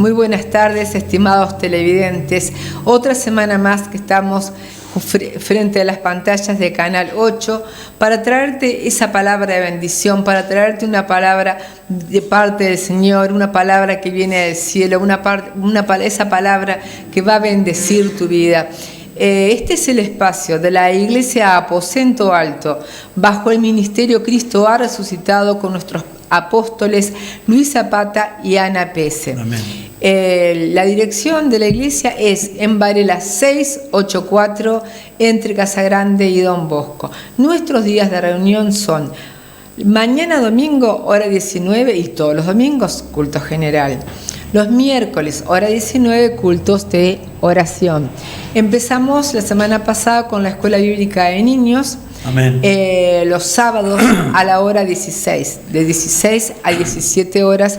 Muy buenas tardes, estimados televidentes. Otra semana más que estamos frente a las pantallas de Canal 8 para traerte esa palabra de bendición, para traerte una palabra de parte del Señor, una palabra que viene del cielo, esa palabra que va a bendecir tu vida. Este es el espacio de la Iglesia Aposento Alto, bajo el ministerio Cristo ha resucitado, con nuestros apóstoles Luis Zapata y Ana Pese. Amén. La dirección de la iglesia es en Varela 684, entre Casa Grande y Don Bosco. Nuestros días de reunión son mañana domingo, hora 19, y todos los domingos, culto general. Los miércoles, hora 19, cultos de oración. Empezamos la semana pasada con la Escuela Bíblica de Niños. Amén. Los sábados a la hora 16, de 16 a 17 horas.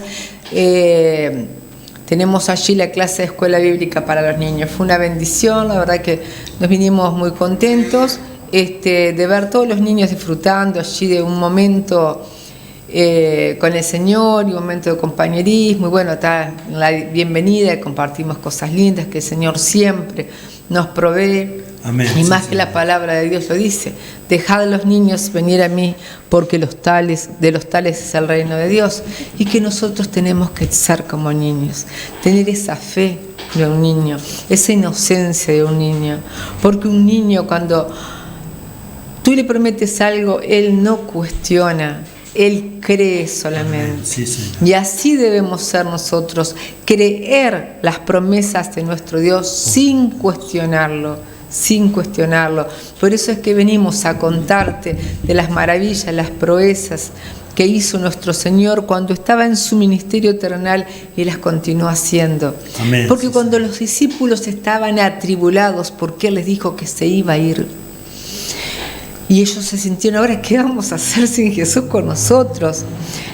Tenemos allí la clase de Escuela Bíblica para los niños. Fue una bendición, la verdad que nos vinimos muy contentos de ver todos los niños disfrutando allí de un momento con el Señor y un momento de compañerismo. Y bueno, está la bienvenida, compartimos cosas lindas que el Señor siempre nos provee. Amén. Y más que la palabra de Dios lo dice: dejad a los niños venir a mí, porque de los tales es el reino de Dios. Y que nosotros tenemos que ser como niños, tener esa fe de un niño, esa inocencia de un niño. Porque un niño, cuando tú le prometes algo, él no cuestiona, él cree solamente. Sí, Señor. Y así debemos ser nosotros, creer las promesas de nuestro Dios sin cuestionarlo. Por eso es que venimos a contarte de las maravillas, las proezas que hizo nuestro Señor cuando estaba en su ministerio terrenal, y las continuó haciendo. Amén. Porque Sí, cuando sí. los discípulos estaban atribulados porque Él les dijo que se iba a ir, y ellos se sintieron: ahora, ¿qué vamos a hacer sin Jesús con nosotros?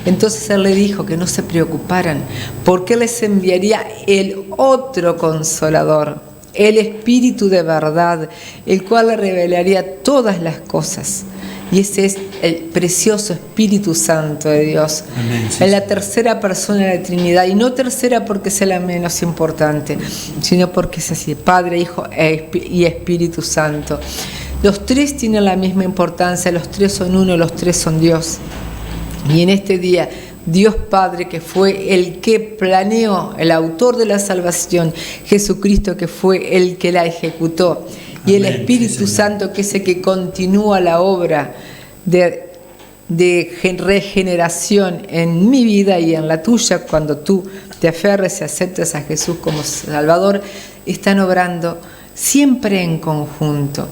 Entonces Él les dijo que no se preocuparan, porque Él les enviaría el otro Consolador, el Espíritu de verdad, el cual le revelaría todas las cosas. Y ese es el precioso Espíritu Santo de Dios. Amén, sí, En la tercera persona de la Trinidad, y no tercera porque sea la menos importante, sino porque es así: Padre, Hijo y Espíritu Santo. Los tres tienen la misma importancia, los tres son uno, los tres son Dios. Y en este día, Dios Padre, que fue el que planeó, el autor de la salvación, Jesucristo, que fue el que la ejecutó, y el Amén, Espíritu sí, Santo, que es el que continúa la obra de regeneración en mi vida y en la tuya, cuando tú te aferres y aceptes a Jesús como Salvador, están obrando siempre en conjunto.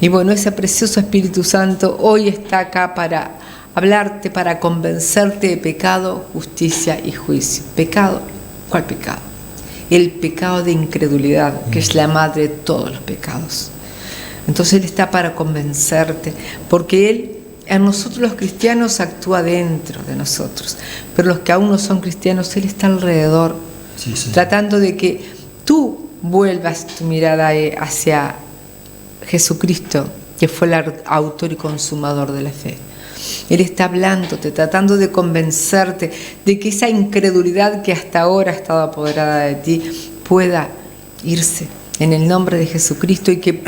Y bueno, ese precioso Espíritu Santo hoy está acá para hablarte, para convencerte de pecado, justicia y juicio. ¿Pecado? ¿Cuál pecado? El pecado de incredulidad, que es la madre de todos los pecados. Entonces Él está para convencerte, porque Él en nosotros los cristianos actúa dentro de nosotros, pero los que aún no son cristianos, Él está alrededor, Sí, tratando de que tú vuelvas tu mirada hacia Jesucristo, que fue el autor y consumador de la fe. Él está hablándote, tratando de convencerte de que esa incredulidad que hasta ahora ha estado apoderada de ti pueda irse en el nombre de Jesucristo, y que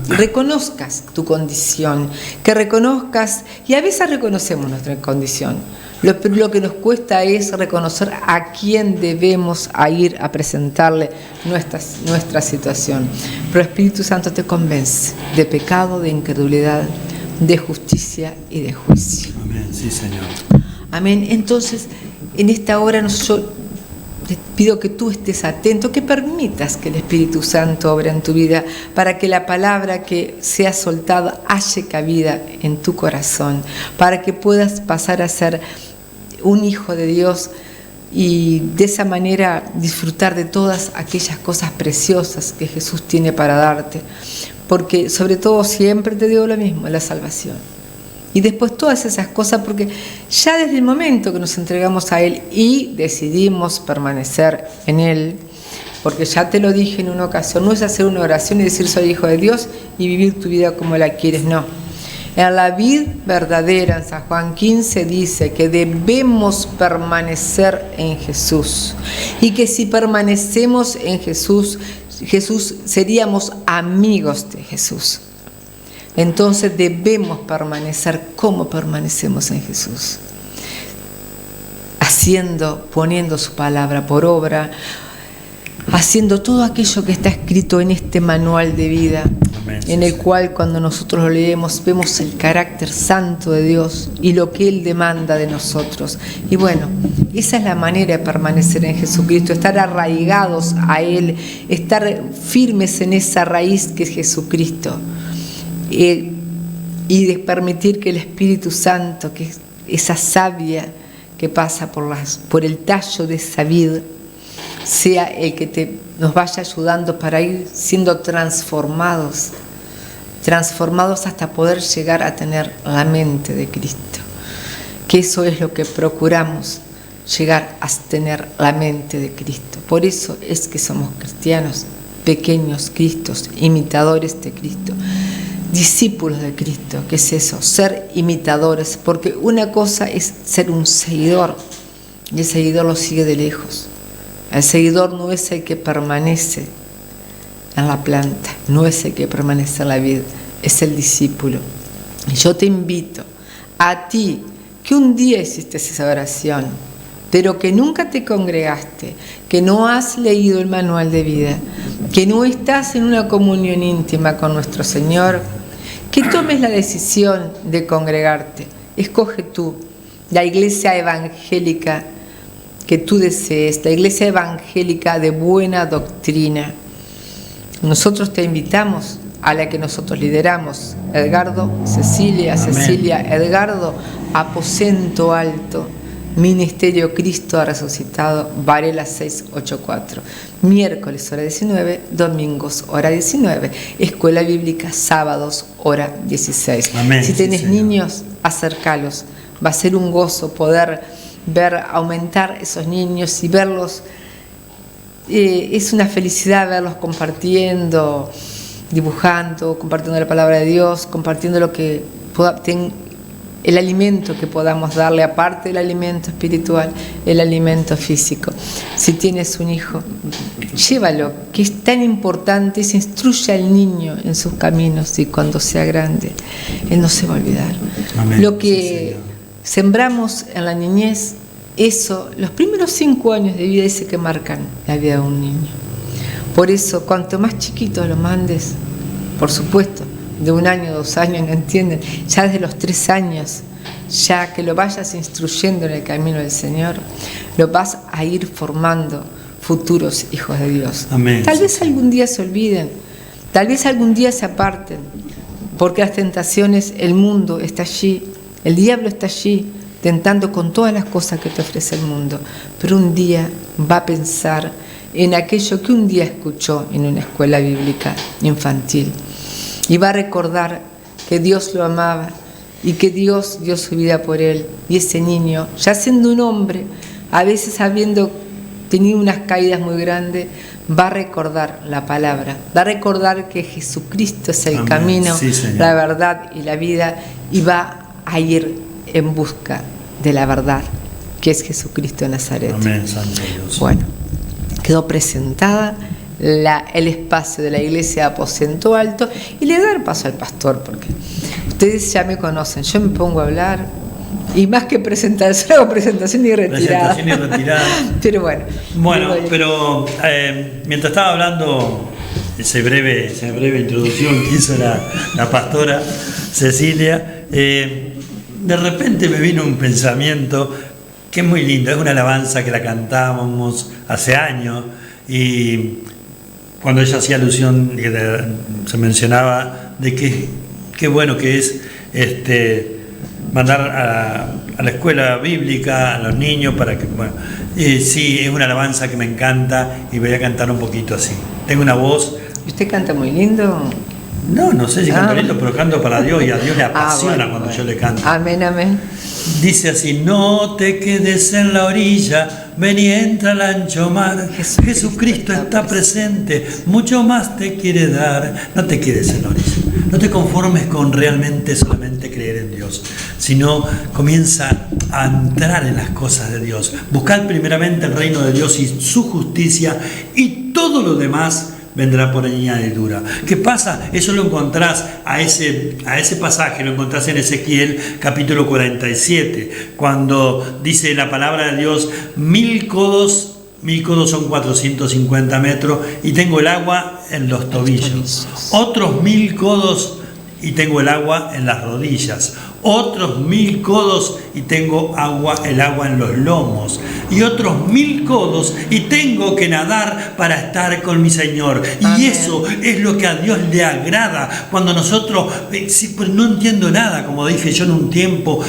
reconozcas tu condición, que reconozcas, y a veces reconocemos nuestra condición. Lo que nos cuesta es reconocer a quién debemos ir a presentarle nuestra situación. Pero el Espíritu Santo te convence de pecado, de incredulidad, de justicia y de juicio. Amén, sí, Señor. Amén. Entonces, en esta hora yo te pido que tú estés atento, que permitas que el Espíritu Santo obre en tu vida, para que la palabra que sea soltada halle cabida en tu corazón, para que puedas pasar a ser un hijo de Dios, y de esa manera disfrutar de todas aquellas cosas preciosas que Jesús tiene para darte. Porque sobre todo siempre te digo lo mismo: la salvación. Y después todas esas cosas, porque ya desde el momento que nos entregamos a Él y decidimos permanecer en Él, porque ya te lo dije en una ocasión, no es hacer una oración y decir soy hijo de Dios y vivir tu vida como la quieres, no. En la vid verdadera, en San Juan 15 dice que debemos permanecer en Jesús y que si permanecemos en Jesús, seríamos amigos de Jesús. Entonces debemos permanecer como permanecemos en Jesús, poniendo su palabra por obra, haciendo todo aquello que está escrito en este manual de vida, en el cual cuando nosotros lo leemos vemos el carácter santo de Dios y lo que Él demanda de nosotros. Y bueno, esa es la manera de permanecer en Jesucristo, estar arraigados a Él, estar firmes en esa raíz que es Jesucristo, y de permitir que el Espíritu Santo, que es esa savia que pasa por el tallo de esa vid, sea el que nos vaya ayudando para ir siendo transformados hasta poder llegar a tener la mente de Cristo. Que eso es lo que procuramos, llegar a tener la mente de Cristo. Por eso es que somos cristianos, pequeños Cristos, imitadores de Cristo, discípulos de Cristo. ¿Qué es eso? Ser imitadores, porque una cosa es ser un seguidor y el seguidor lo sigue de lejos. El seguidor no es el que permanece en la planta, no es el que permanece en la vid, es el discípulo. Y yo te invito a ti, que un día hiciste esa oración, pero que nunca te congregaste, que no has leído el manual de vida, que no estás en una comunión íntima con nuestro Señor, que tomes la decisión de congregarte. Escoge tú la iglesia evangélica que tú desees, la iglesia evangélica de buena doctrina. Nosotros te invitamos a la que nosotros lideramos, Edgardo, Cecilia, Amén. Cecilia, Edgardo, Aposento Alto, Ministerio Cristo ha Resucitado, Varela 684, miércoles hora 19, domingos hora 19, escuela bíblica sábados hora 16. Amén. Si tenés Sí, niños, acércalos, va a ser un gozo poder ver aumentar esos niños y verlos. Es una felicidad verlos compartiendo, dibujando, compartiendo la palabra de Dios, compartiendo lo que el alimento que podamos darle, aparte del alimento espiritual, el alimento físico. Si tienes un hijo, llévalo, que es tan importante, se instruye al niño en sus caminos y cuando sea grande, él no se va a olvidar. Amén. Lo que sembramos en la niñez, eso, los primeros 5 años de vida, dice que marcan la vida de un niño. Por eso, cuanto más chiquitos lo mandes, por supuesto, de 1 año, 2 años, no entienden, ya desde los 3 años, ya que lo vayas instruyendo en el camino del Señor, lo vas a ir formando futuros hijos de Dios. Amén. Tal vez algún día se olviden, tal vez algún día se aparten, porque las tentaciones, el mundo está allí, el diablo está allí, tentando con todas las cosas que te ofrece el mundo, pero un día va a pensar en aquello que un día escuchó en una escuela bíblica infantil y va a recordar que Dios lo amaba y que Dios dio su vida por él, y ese niño, ya siendo un hombre, a veces habiendo tenido unas caídas muy grandes, va a recordar la palabra, va a recordar que Jesucristo es el Amén. camino, Sí, Señor. la verdad y la vida, y va a ir en busca de la verdad, que es Jesucristo de Nazaret. Amén, Santo Dios. Bueno, quedó presentada el espacio de la iglesia de Aposento Alto, y le doy paso al pastor, porque ustedes ya me conocen, yo me pongo a hablar, y más que presentación, hago presentación y retirada. Presentación y retirada. Pero bueno. Bueno, pero mientras estaba hablando, esa breve introducción que hizo la pastora Cecilia, de repente me vino un pensamiento que es muy lindo, es una alabanza que la cantábamos hace años, y cuando ella hacía alusión, se mencionaba de que qué bueno que es mandar a la escuela bíblica a los niños para que, bueno, sí, es una alabanza que me encanta y voy a cantar un poquito así. Tengo una voz. ¿Y usted canta muy lindo? No sé si canto lindo, pero canto para Dios, y a Dios le apasiona cuando yo le canto. Amén, amén. Dice así: no te quedes en la orilla, ven y entra al ancho mar. Jesucristo está presente, mucho más te quiere dar. No te quedes en la orilla, No te conformes con realmente solamente creer en Dios, sino comienza a entrar en las cosas de Dios. Buscad primeramente el reino de Dios y su justicia, y todo lo demás vendrá por añadidura. ¿Qué pasa? Eso lo encontrás a ese pasaje, lo encontrás en Ezequiel capítulo 47, cuando dice la palabra de Dios: 1000 codos son 450 metros, y tengo el agua en los tobillos. Otros 1000 codos y tengo el agua en las rodillas. Otros 1000 codos y tengo el agua en los lomos. Y otros 1000 codos y tengo que nadar para estar con mi Señor. Amén. Y eso es lo que a Dios le agrada. Cuando nosotros, pues no entiendo nada, como dije yo en un tiempo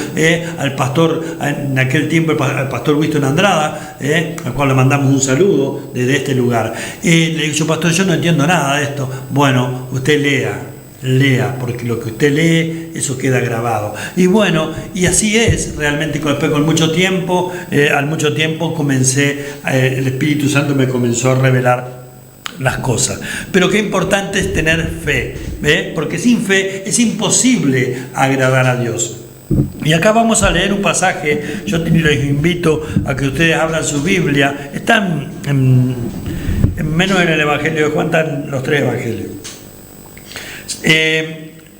al pastor, en aquel tiempo al pastor Winston Andrada, al cual le mandamos un saludo desde este lugar. Le digo yo: pastor, yo no entiendo nada de esto. Bueno, usted lea, porque lo que usted lee, eso queda grabado. Y bueno, y así es realmente. Después, con mucho tiempo, al mucho tiempo el Espíritu Santo me comenzó a revelar las cosas. Pero qué importante es tener fe, porque sin fe es imposible agradar a Dios. Y acá vamos a leer un pasaje. Yo les invito a que ustedes abran su Biblia. Están menos en el Evangelio de Juan, están los 3 evangelios.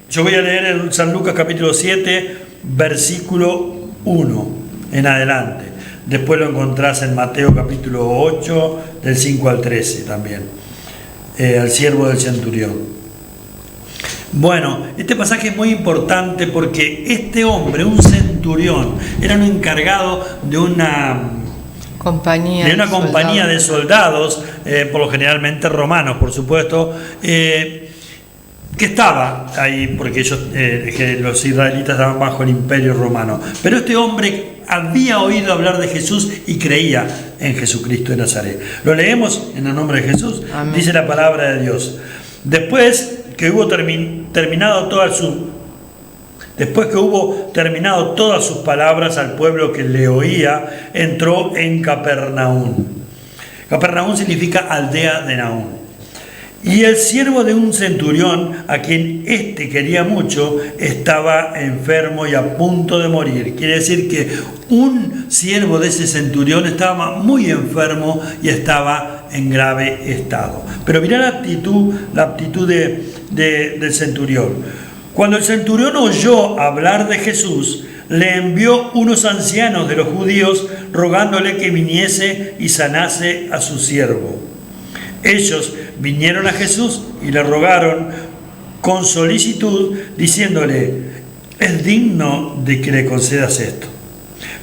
Yo voy a leer en San Lucas capítulo 7, versículo 1 en adelante. Después lo encontrás en Mateo capítulo 8, del 5 al 13 también. Al siervo del centurión. Bueno, este pasaje es muy importante porque este hombre, un centurión, era un encargado de una compañía de soldados, por lo generalmente romanos, por supuesto, que estaba ahí porque los israelitas estaban bajo el imperio romano. Pero este hombre había oído hablar de Jesús y creía en Jesucristo de Nazaret. Lo leemos en el nombre de Jesús. Amén. Dice la palabra de Dios: después que hubo terminado todas sus palabras al pueblo que le oía, entró en Capernaum. Capernaum significa aldea de Naúm. Y el siervo de un centurión, a quien éste quería mucho, estaba enfermo y a punto de morir. Quiere decir que un siervo de ese centurión estaba muy enfermo y estaba en grave estado. Pero mirá la actitud del centurión. Cuando el centurión oyó hablar de Jesús, le envió unos ancianos de los judíos rogándole que viniese y sanase a su siervo. Ellos vinieron a Jesús y le rogaron con solicitud, diciéndole: es digno de que le concedas esto,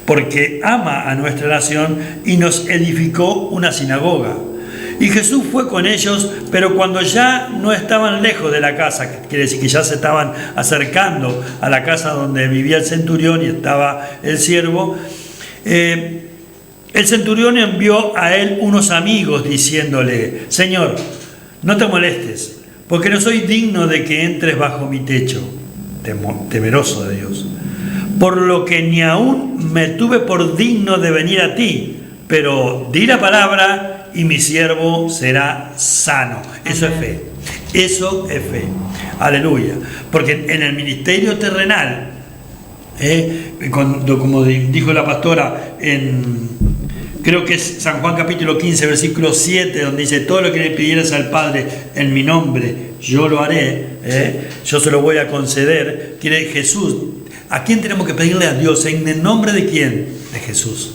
porque ama a nuestra nación y nos edificó una sinagoga. Y Jesús fue con ellos, pero cuando ya no estaban lejos de la casa, quiere decir que ya se estaban acercando a la casa donde vivía el centurión y estaba el siervo, el centurión envió a él unos amigos diciéndole: Señor, no te molestes, porque no soy digno de que entres bajo mi techo, temeroso de Dios, por lo que ni aún me tuve por digno de venir a ti, pero di la palabra y mi siervo será sano. Eso es fe. Eso es fe. Aleluya. Porque en el ministerio terrenal, como dijo la pastora creo que es San Juan capítulo 15, versículo 7, donde dice: todo lo que le pidieras al Padre en mi nombre, yo lo haré, yo se lo voy a conceder. Quiere Jesús. ¿A quién tenemos que pedirle a Dios? ¿En el nombre de quién? De Jesús.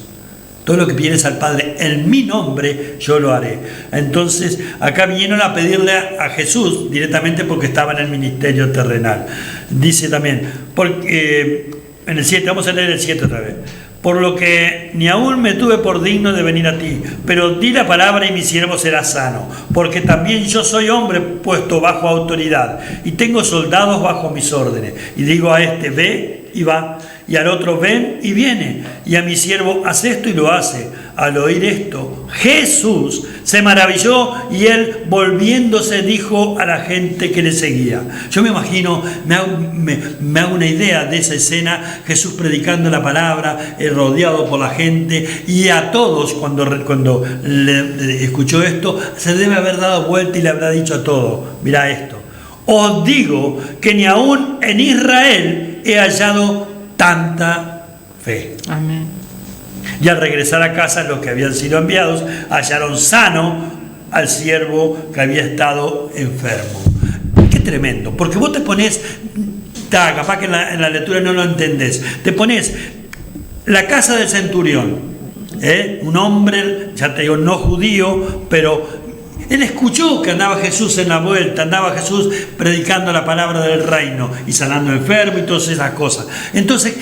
Todo lo que pidieras al Padre en mi nombre, yo lo haré. Entonces, acá vinieron a pedirle a Jesús directamente porque estaba en el ministerio terrenal. Dice también, porque en el 7, vamos a leer el 7 otra vez. Por lo que ni aún me tuve por digno de venir a ti, pero di la palabra y mi siervo será sano, porque también yo soy hombre puesto bajo autoridad, y tengo soldados bajo mis órdenes. Y digo a este: ve y va, y al otro: ven y viene, y a mi siervo: haz esto, y lo hace. Al oír esto, Jesús se maravilló, y él, volviéndose, dijo a la gente que le seguía. Yo me imagino, me hago una idea de esa escena: Jesús predicando la palabra, rodeado por la gente, y a todos, cuando le escuchó esto, se debe haber dado vuelta y le habrá dicho a todos: mirá esto, os digo que ni aún en Israel he hallado tanta fe. Amén. Y al regresar a casa, los que habían sido enviados hallaron sano al siervo que había estado enfermo. Qué tremendo, porque vos te pones, capaz que en la lectura no lo entendés, te pones la casa del centurión, un hombre, ya te digo, no judío, pero él escuchó que andaba Jesús en la vuelta, andaba Jesús predicando la palabra del reino y sanando enfermos y todas esas cosas. Entonces,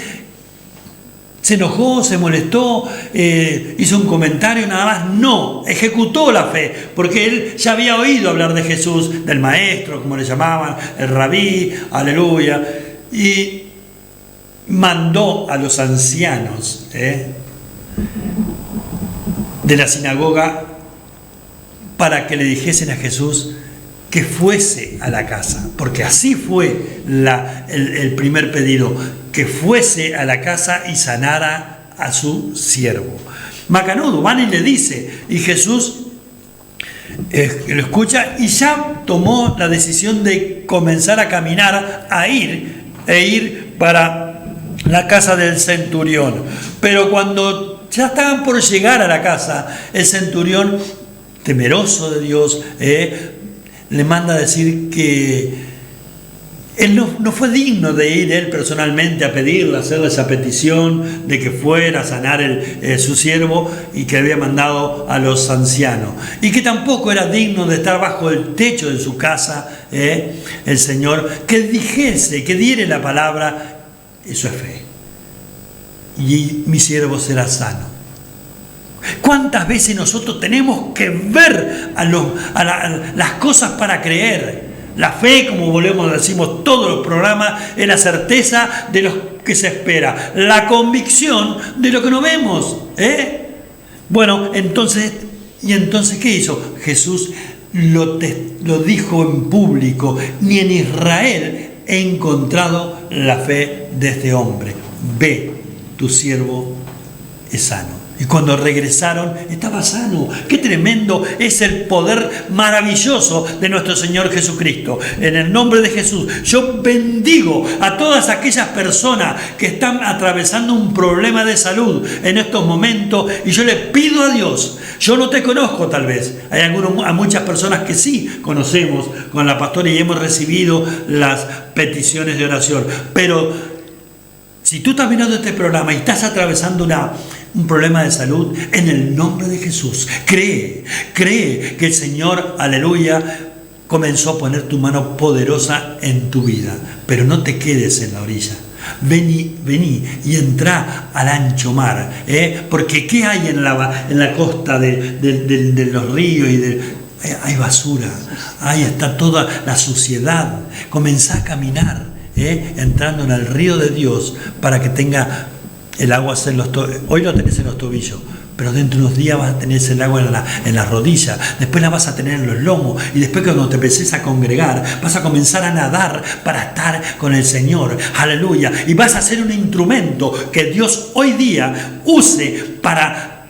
se enojó, se molestó, hizo un comentario nada más. No, ejecutó la fe, porque él ya había oído hablar de Jesús, del maestro, como le llamaban, el rabí, aleluya, y mandó a los ancianos de la sinagoga para que le dijesen a Jesús que fuese a la casa, porque así fue el primer pedido, que fuese a la casa y sanara a su siervo. Macanudo, van y le dice, y Jesús lo escucha y ya tomó la decisión de comenzar a caminar, e ir para la casa del centurión. Pero cuando ya estaban por llegar a la casa, el centurión, temeroso de Dios, le manda a decir que él no fue digno de ir él personalmente a pedirle, a hacerle esa petición de que fuera a sanar su siervo, y que había mandado a los ancianos, y que tampoco era digno de estar bajo el techo de su casa, el Señor, que dijese, que diere la palabra, eso es fe, y mi siervo será sano. ¿Cuántas veces nosotros tenemos que ver las cosas para creer? La fe, como decimos todos los programas, es la certeza de lo que se espera, la convicción de lo que no vemos. Bueno, entonces ¿qué hizo? Jesús lo dijo en público: ni en Israel he encontrado la fe de este hombre. Ve, tu siervo es sano. Y cuando regresaron, estaba sano. ¡Qué tremendo es el poder maravilloso de nuestro Señor Jesucristo! En el nombre de Jesús, yo bendigo a todas aquellas personas que están atravesando un problema de salud en estos momentos, y yo le pido a Dios. Yo no te conozco, tal vez. Hay a muchas personas que sí conocemos con la pastora y hemos recibido las peticiones de oración. Pero si tú estás mirando este programa y estás atravesando un problema de salud, en el nombre de Jesús, cree que el Señor, aleluya, comenzó a poner tu mano poderosa en tu vida. Pero no te quedes en la orilla. Vení y entra al ancho mar, porque ¿qué hay en la costa de los ríos hay basura, ahí está toda la suciedad. Comenzá a caminar, entrando en el río de Dios, para que tenga el agua en los tobillos. Hoy lo tenés en los tobillos, pero dentro de unos días vas a tener el agua en las rodillas, después la vas a tener en los lomos, y después, cuando te empieces a congregar, vas a comenzar a nadar para estar con el Señor, aleluya, y vas a ser un instrumento que Dios hoy día use para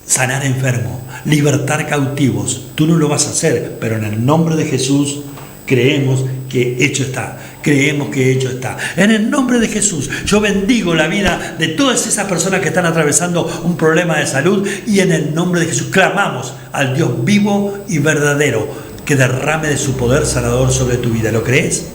sanar enfermos, libertar cautivos. Tú no lo vas a hacer, pero en el nombre de Jesús creemos que hecho está. Creemos que hecho está. En el nombre de Jesús, yo bendigo la vida de todas esas personas que están atravesando un problema de salud, y en el nombre de Jesús clamamos al Dios vivo y verdadero que derrame de su poder sanador sobre tu vida. ¿Lo crees?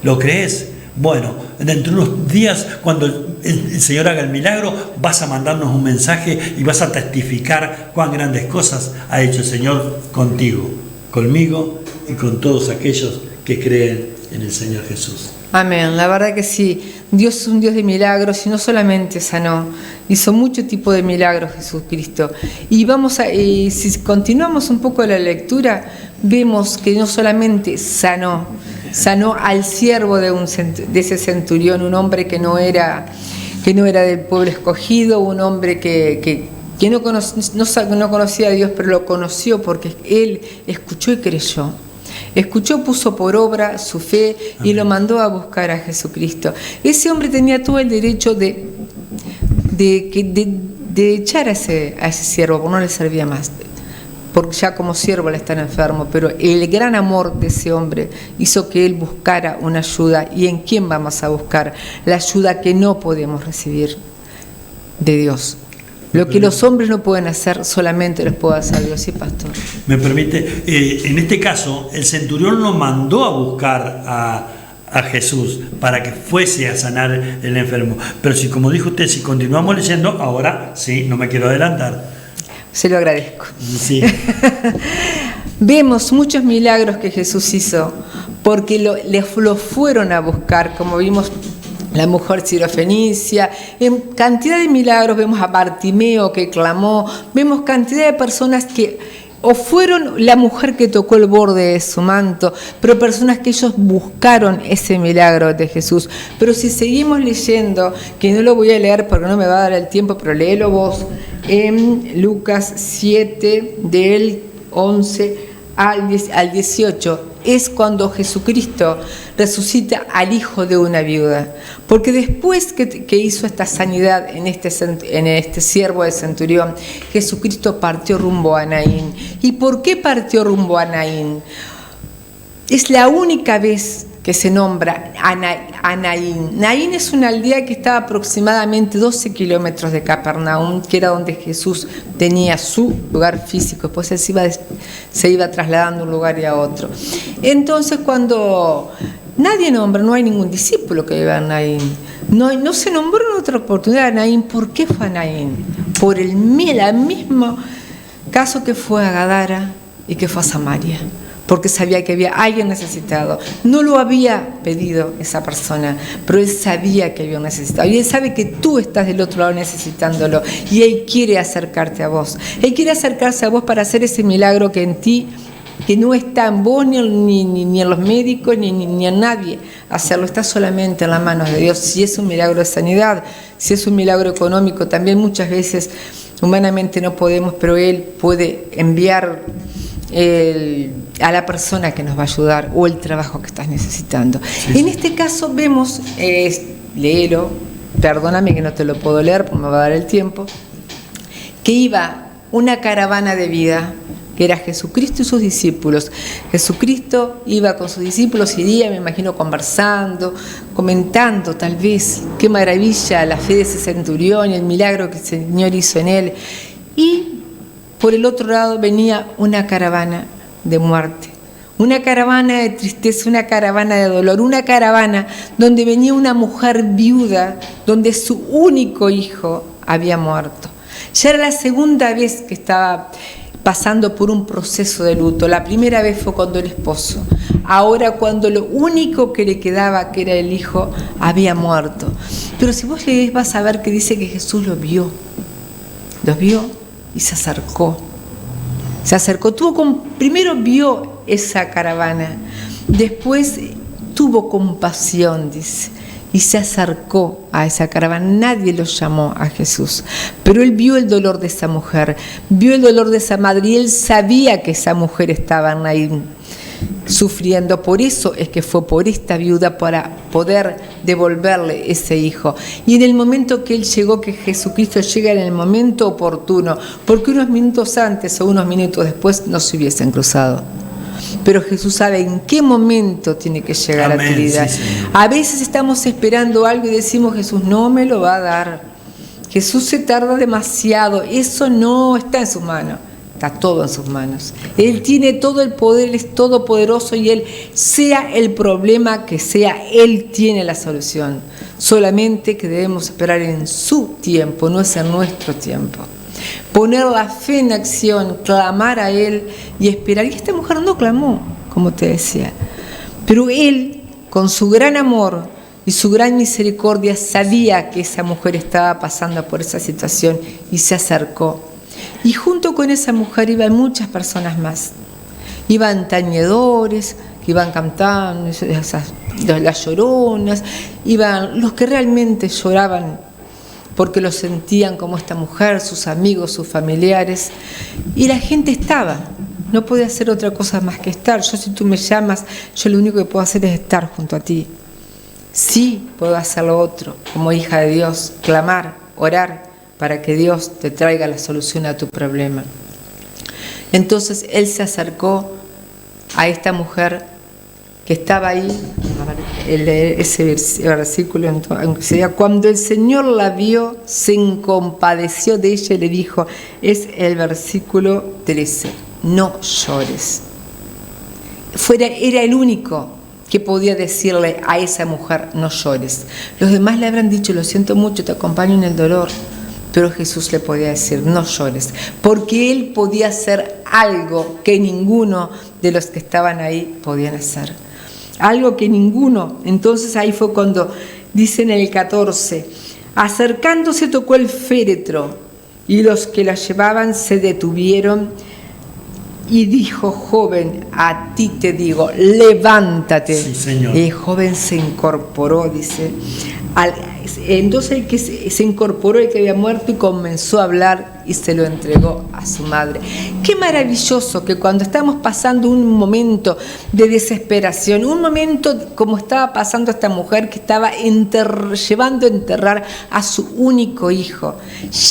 ¿Lo crees? Bueno, dentro de unos días, cuando el Señor haga el milagro, vas a mandarnos un mensaje y vas a testificar cuán grandes cosas ha hecho el Señor contigo, conmigo y con todos aquellos que creen en el Señor Jesús. Amén, la verdad que sí. Dios es un Dios de milagros, y no solamente sanó, hizo mucho tipo de milagros Jesucristo. Y si continuamos un poco la lectura, vemos que no solamente sanó al siervo de ese centurión, un hombre que no era del pueblo escogido, un hombre que no conocía a Dios, pero lo conoció porque él escuchó y creyó. Escuchó, puso por obra su fe y lo mandó a buscar a Jesucristo. Ese hombre tenía todo el derecho de echar a ese siervo, porque no le servía más. porque ya como siervo él está enfermo, pero el gran amor de ese hombre hizo que él buscara una ayuda. ¿Y en quién vamos a buscar? La ayuda que no podemos recibir de Dios. Lo que los hombres no pueden hacer, solamente los puede hacer Dios. Sí, pastor. Me permite, en este caso, el centurión lo mandó a buscar a Jesús para que fuese a sanar el enfermo. Pero si, como dijo usted, si continuamos leyendo, ahora sí, no me quiero adelantar. Se lo agradezco. Sí. Vemos muchos milagros que Jesús hizo porque lo fueron a buscar, como vimos la mujer sirofenicia, en cantidad de milagros. Vemos a Bartimeo que clamó, vemos cantidad de personas que o fueron la mujer que tocó el borde de su manto, pero personas que ellos buscaron ese milagro de Jesús. Pero si seguimos leyendo, que no lo voy a leer porque no me va a dar el tiempo, pero léelo vos, en Lucas 7, del 11 al 18, es cuando Jesucristo resucita al hijo de una viuda. Porque después que hizo esta sanidad en este siervo del centurión, Jesucristo partió rumbo a Naín. ¿Y por qué partió rumbo a Naín? Es la única vez que se nombra a Naín. Naín es una aldea que estaba aproximadamente 12 kilómetros de Capernaum, que era donde Jesús tenía su lugar físico. Después él se iba trasladando de un lugar y a otro. Entonces, cuando nadie nombra, no hay ningún discípulo que viva en Naín. No se nombró en otra oportunidad a Naín. ¿Por qué fue a Naín? Por el mismo caso que fue a Gadara y que fue a Samaria. Porque sabía que había alguien necesitado. No lo había pedido esa persona, pero él sabía que había un necesitado. Y él sabe que tú estás del otro lado necesitándolo. Y él quiere acercarte a vos. Él quiere acercarse a vos para hacer ese milagro que en ti, que no está en vos, ni en los médicos, ni en nadie hacerlo. Está solamente en las manos de Dios. Si es un milagro de sanidad, si es un milagro económico, también muchas veces humanamente no podemos, pero Él puede enviar a la persona que nos va a ayudar o el trabajo que estás necesitando. Sí. En este caso vemos, léelo, perdóname que no te lo puedo leer porque me va a dar el tiempo, que iba una caravana de vida, que era Jesucristo y sus discípulos. Jesucristo iba con sus discípulos, iría, me imagino, conversando, comentando tal vez qué maravilla la fe de ese centurión y el milagro que el Señor hizo en él. Y por el otro lado venía una caravana de muerte, una caravana de tristeza, una caravana de dolor, una caravana donde venía una mujer viuda, donde su único hijo había muerto. Ya era la segunda vez que estaba pasando por un proceso de luto. La primera vez fue cuando el esposo, ahora cuando lo único que le quedaba, que era el hijo, había muerto. Pero si vos lees vas a ver que dice que Jesús los vio y se acercó. Primero vio esa caravana, después tuvo compasión, dice, y se acercó a esa caravana. Nadie lo llamó a Jesús, pero él vio el dolor de esa mujer, vio el dolor de esa madre, y él sabía que esa mujer estaba ahí sufriendo. Por eso es que fue por esta viuda, para poder devolverle ese hijo. Y en el momento que él llegó, que Jesucristo llega en el momento oportuno, porque unos minutos antes o unos minutos después no se hubiesen cruzado. Pero Jesús sabe en qué momento tiene que llegar. Amén, a tu vida. Sí, a veces estamos esperando algo y decimos, Jesús no me lo va a dar. Jesús se tarda demasiado. Eso no está en sus manos. Está todo en sus manos. Él tiene todo el poder, Él es todopoderoso, y Él, sea el problema que sea, Él tiene la solución. Solamente que debemos esperar en su tiempo, no es en nuestro tiempo. Poner la fe en acción, clamar a Él y esperar. Y esta mujer no clamó, como te decía. Pero Él, con su gran amor y su gran misericordia, sabía que esa mujer estaba pasando por esa situación y se acercó. Y junto con esa mujer iban muchas personas más. Iban tañedores, que iban cantando, las lloronas, iban los que realmente lloraban porque lo sentían como esta mujer, sus amigos, sus familiares. Y la gente estaba, no podía hacer otra cosa más que estar. Yo, si tú me llamas, yo lo único que puedo hacer es estar junto a ti. Sí puedo hacer lo otro, como hija de Dios, clamar, orar, para que Dios te traiga la solución a tu problema. Entonces él se acercó a esta mujer que estaba ahí, a ver, ese versículo, aunque sea, cuando el Señor la vio, se compadeció de ella y le dijo, es el versículo 13, no llores. Era el único que podía decirle a esa mujer, no llores. Los demás le habrán dicho, lo siento mucho, te acompaño en el dolor. Pero Jesús le podía decir, no llores, porque él podía hacer algo que ninguno de los que estaban ahí podían hacer. Algo que ninguno. Entonces ahí fue cuando dice en el 14, acercándose tocó el féretro y los que la llevaban se detuvieron y dijo, joven, a ti te digo, levántate. Sí, Señor. El joven se incorporó, dice. Entonces el que se incorporó, el que había muerto, y comenzó a hablar y se lo entregó a su madre. Qué maravilloso que cuando estamos pasando un momento de desesperación, un momento como estaba pasando esta mujer que estaba llevando a enterrar a su único hijo,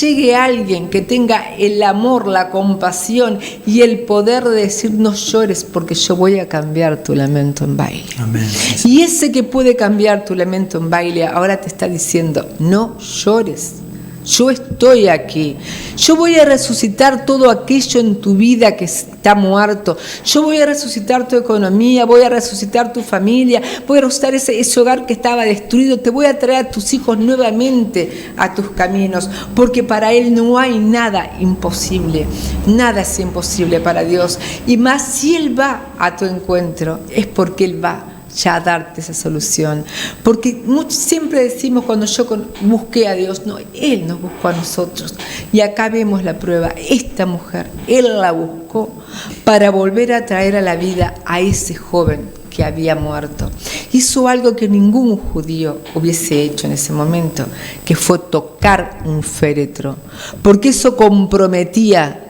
llegue alguien que tenga el amor, la compasión y el poder de decir, no llores porque yo voy a cambiar tu lamento en baile. Amén. Y ese que puede cambiar tu lamento en baile ahora te está diciendo, no llores. Yo estoy aquí. Yo voy a resucitar todo aquello en tu vida que está muerto. Yo voy a resucitar tu economía, voy a resucitar tu familia, voy a resucitar ese hogar que estaba destruido. Te voy a traer a tus hijos nuevamente a tus caminos, porque para Él no hay nada imposible. Nada es imposible para Dios. Y más si Él va a tu encuentro, es porque Él va ya a darte esa solución. Porque siempre decimos cuando yo busqué a Dios, no, Él nos buscó a nosotros. Y acá vemos la prueba. Esta mujer, Él la buscó para volver a traer a la vida a ese joven que había muerto. Hizo algo que ningún judío hubiese hecho en ese momento, que fue tocar un féretro, porque eso comprometía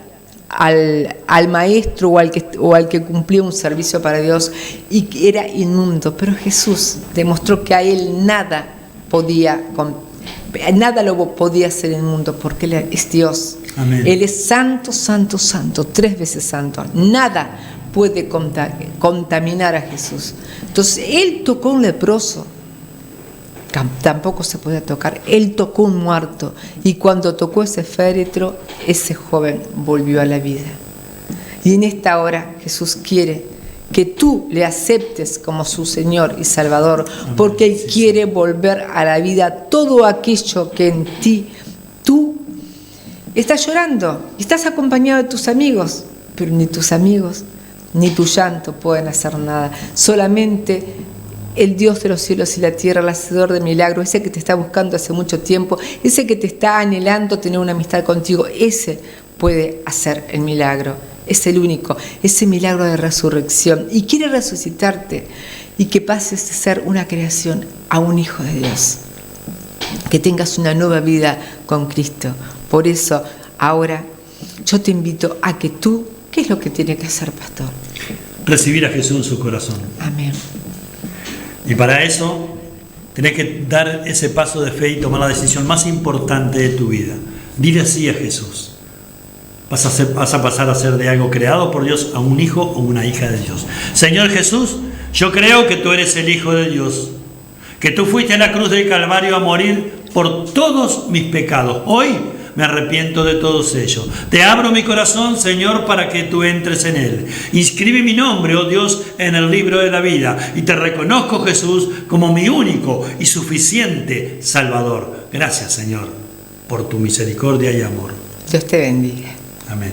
al maestro o al que cumplía un servicio para Dios y que era inmundo. Pero Jesús demostró que a Él nada lo podía hacer inmundo, porque Él es Dios. Amén. Él es santo, santo, santo, 3 veces santo. Nada puede contaminar a Jesús. Entonces Él tocó un leproso, tampoco se podía tocar. Él tocó un muerto, y cuando tocó ese féretro, ese joven volvió a la vida. Y en esta hora Jesús quiere que tú le aceptes como su Señor y Salvador, porque Él quiere volver a la vida todo aquello que en ti tú estás llorando y estás acompañado de tus amigos, pero ni tus amigos ni tu llanto pueden hacer nada. Solamente el Dios de los cielos y la tierra, el hacedor de milagros, ese que te está buscando hace mucho tiempo, ese que te está anhelando tener una amistad contigo, ese puede hacer el milagro. Es el único, ese milagro de resurrección. Y quiere resucitarte y que pases de ser una creación a un hijo de Dios. Que tengas una nueva vida con Cristo. Por eso, ahora, yo te invito a que tú, ¿qué es lo que tiene que hacer, pastor? Recibir a Jesús en su corazón. Amén. Y para eso tenés que dar ese paso de fe y tomar la decisión más importante de tu vida. Dile sí a Jesús. Vas a pasar a ser de algo creado por Dios a un hijo o una hija de Dios. Señor Jesús, yo creo que tú eres el Hijo de Dios, que tú fuiste a la cruz del Calvario a morir por todos mis pecados. Hoy me arrepiento de todos ellos. Te abro mi corazón, Señor, para que tú entres en él. Inscribe mi nombre, oh Dios, en el libro de la vida. Y te reconozco, Jesús, como mi único y suficiente Salvador. Gracias, Señor, por tu misericordia y amor. Dios te bendiga. Amén.